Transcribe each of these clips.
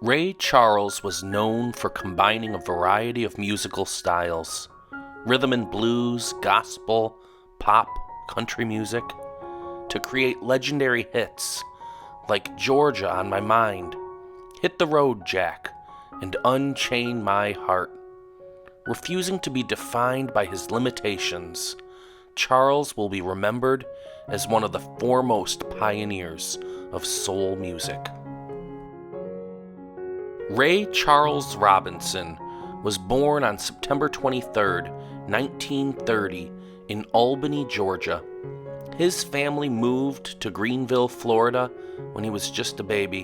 Ray Charles was known for combining a variety of musical styles, rhythm and blues, gospel, pop, country music, to create legendary hits like Georgia on My Mind, Hit the Road, Jack, and Unchain My Heart. Refusing to be defined by his limitations, Charles will be remembered as one of the foremost pioneers of soul music. Ray Charles Robinson was born on September 23, 1930, in Albany, Georgia. His family moved to Greenville, Florida, when he was just a baby.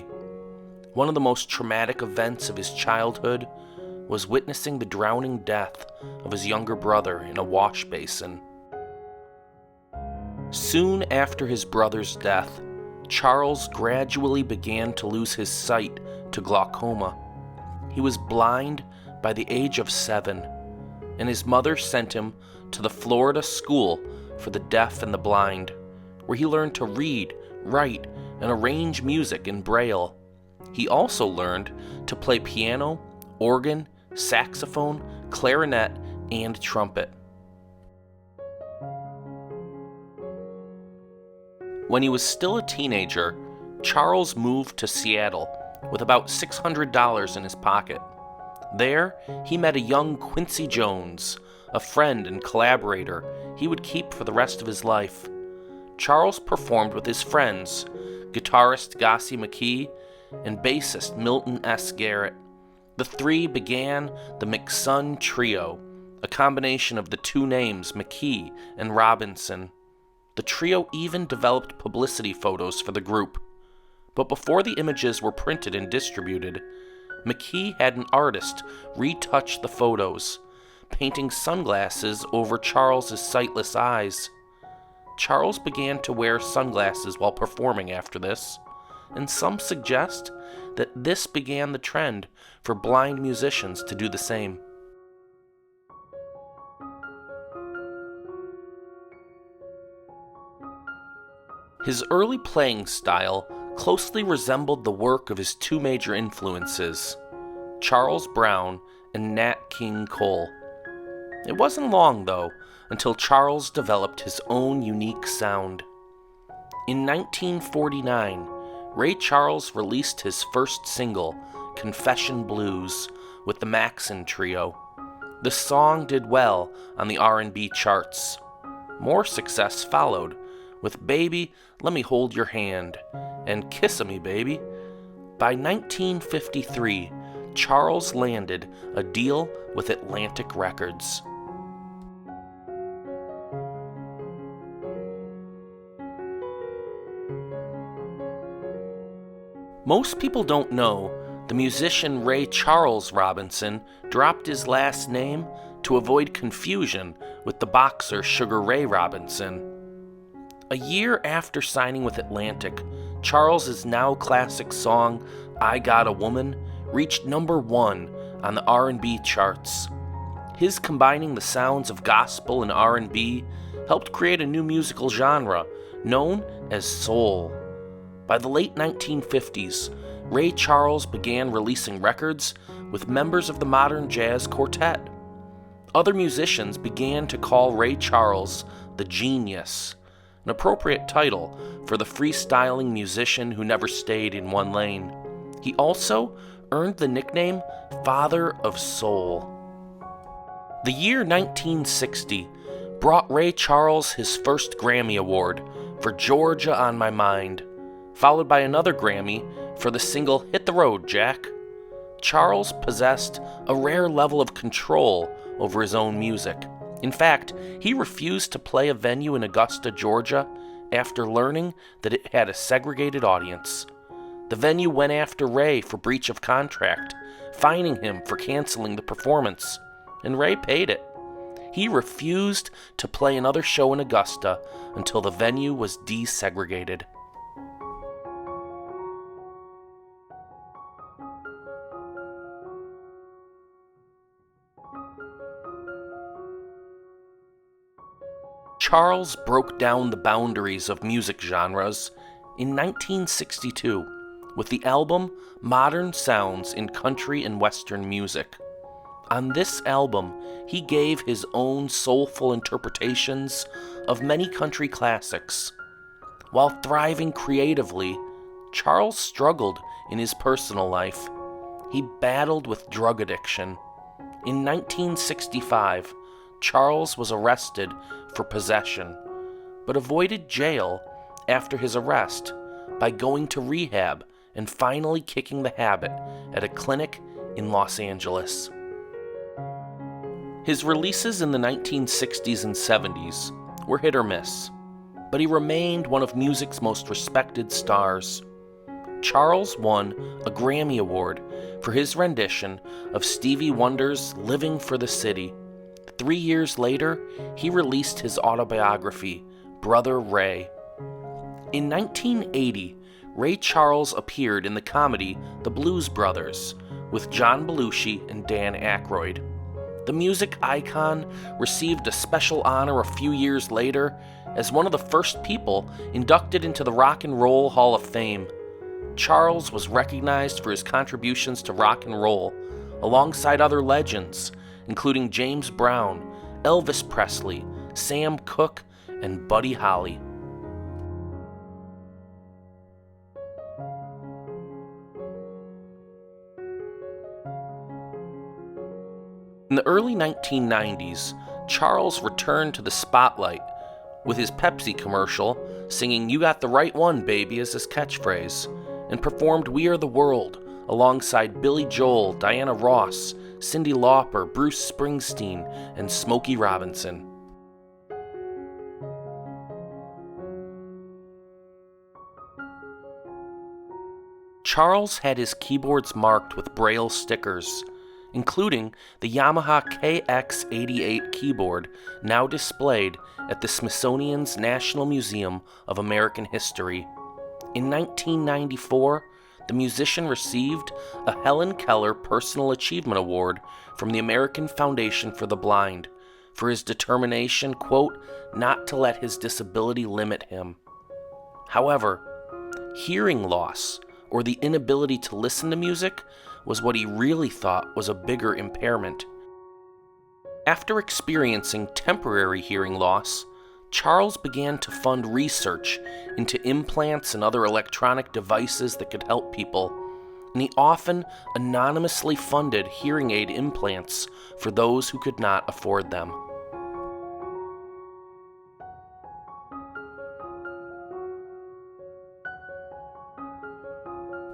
One of the most traumatic events of his childhood was witnessing the drowning death of his younger brother in a wash basin. Soon after his brother's death, Charles gradually began to lose his sight to glaucoma. He was blind by the age of 7, and his mother sent him to the Florida School for the Deaf and the Blind, where he learned to read, write, and arrange music in Braille. He also learned to play piano, organ, saxophone, clarinet, and trumpet. When he was still a teenager, Charles moved to Seattle with about $600 in his pocket. There, he met a young Quincy Jones, a friend and collaborator he would keep for the rest of his life. Charles performed with his friends, guitarist Gussie McKee and bassist Milton S. Garrett. The three began the McSun Trio, a combination of the two names McKee and Robinson. The trio even developed publicity photos for the group. But before the images were printed and distributed, McKee had an artist retouch the photos, painting sunglasses over Charles's sightless eyes. Charles began to wear sunglasses while performing after this, and some suggest that this began the trend for blind musicians to do the same. His early playing style closely resembled the work of his two major influences, Charles Brown and Nat King Cole. It wasn't long, though, until Charles developed his own unique sound. In 1949, Ray Charles released his first single, Confession Blues, with the Maxon Trio. The song did well on the R&B charts. More success followed, with Baby, Let Me Hold Your Hand, and Kiss-A-Me, Baby. By 1953, Charles landed a deal with Atlantic Records. Most people don't know the musician Ray Charles Robinson dropped his last name to avoid confusion with the boxer Sugar Ray Robinson. A year after signing with Atlantic, Charles's now classic song, I Got a Woman, reached number 1 on the R&B charts. His combining the sounds of gospel and R&B helped create a new musical genre known as soul. By the late 1950s, Ray Charles began releasing records with members of the Modern Jazz Quartet. Other musicians began to call Ray Charles the Genius, an appropriate title for the freestyling musician who never stayed in one lane. He also earned the nickname Father of Soul. The year 1960 brought Ray Charles his first Grammy Award for Georgia on My Mind, followed by another Grammy for the single Hit the Road, Jack. Charles possessed a rare level of control over his own music. In fact, he refused to play a venue in Augusta, Georgia, after learning that it had a segregated audience. The venue went after Ray for breach of contract, fining him for canceling the performance, and Ray paid it. He refused to play another show in Augusta until the venue was desegregated. Charles broke down the boundaries of music genres. In 1962, with the album Modern Sounds in Country and Western Music. On this album, he gave his own soulful interpretations of many country classics. While thriving creatively, Charles struggled in his personal life. He battled with drug addiction. In 1965, Charles was arrested for possession, but avoided jail after his arrest by going to rehab and finally kicking the habit at a clinic in Los Angeles. His releases in the 1960s and 70s were hit or miss, but he remained one of music's most respected stars. Charles won a Grammy Award for his rendition of Stevie Wonder's Living for the City. 3 years later, he released his autobiography, Brother Ray. In 1980, Ray Charles appeared in the comedy The Blues Brothers with John Belushi and Dan Aykroyd. The music icon received a special honor a few years later as one of the first people inducted into the Rock and Roll Hall of Fame. Charles was recognized for his contributions to rock and roll, alongside other legends, including James Brown, Elvis Presley, Sam Cooke, and Buddy Holly. In the early 1990s, Charles returned to the spotlight with his Pepsi commercial singing "You Got the Right One, Baby" as his catchphrase, and performed "We Are the World" alongside Billy Joel, Diana Ross, Cyndi Lauper, Bruce Springsteen, and Smokey Robinson. Charles had his keyboards marked with Braille stickers, including the Yamaha KX88 keyboard now displayed at the Smithsonian's National Museum of American History. In 1994, the musician received a Helen Keller Personal Achievement Award from the American Foundation for the Blind for his determination, quote, not to let his disability limit him. However, hearing loss, or the inability to listen to music, was what he really thought was a bigger impairment. After experiencing temporary hearing loss, Charles began to fund research into implants and other electronic devices that could help people, and he often anonymously funded hearing aid implants for those who could not afford them.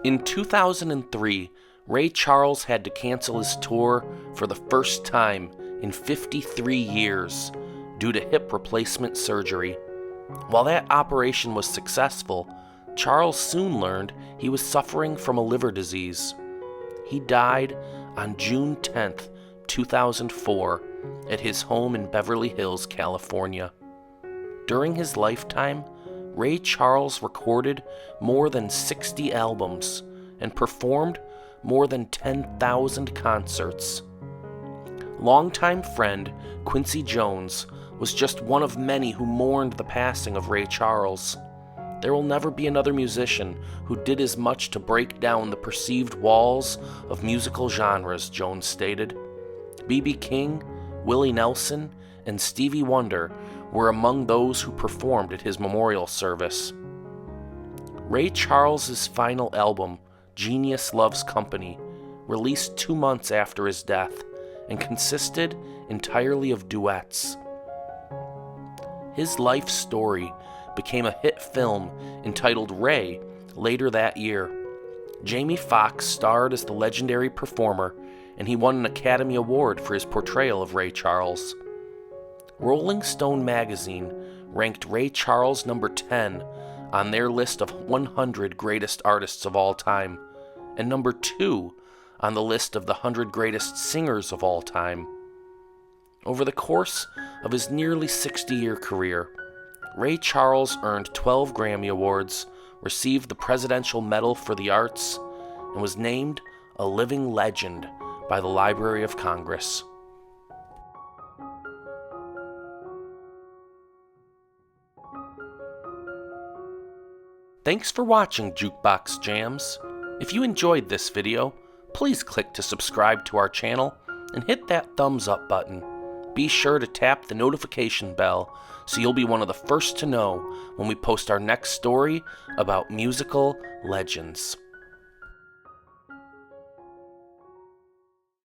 In 2003, Ray Charles had to cancel his tour for the first time in 53 years due to hip replacement surgery. While that operation was successful, Charles soon learned he was suffering from a liver disease. He died on June 10, 2004, at his home in Beverly Hills, California. During his lifetime, Ray Charles recorded more than 60 albums and performed more than 10,000 concerts. Longtime friend Quincy Jones was just one of many who mourned the passing of Ray Charles. There will never be another musician who did as much to break down the perceived walls of musical genres, Jones stated. B.B. King, Willie Nelson, and Stevie Wonder were among those who performed at his memorial service. Ray Charles's final album, Genius Loves Company, released 2 months after his death and consisted entirely of duets. His life story became a hit film entitled Ray later that year. Jamie Foxx starred as the legendary performer, and he won an Academy Award for his portrayal of Ray Charles. Rolling Stone magazine ranked Ray Charles number 10 on their list of 100 greatest artists of all time, and number 2 on the list of the 100 greatest singers of all time. Over the course of his nearly 60-year career, Ray Charles earned 12 Grammy Awards, received the Presidential Medal for the Arts, and was named a living legend by the Library of Congress. Thanks for watching Jukebox Jams. If you enjoyed this video, please click to subscribe to our channel and hit that thumbs up button. Be sure to tap the notification bell so you'll be one of the first to know when we post our next story about musical legends.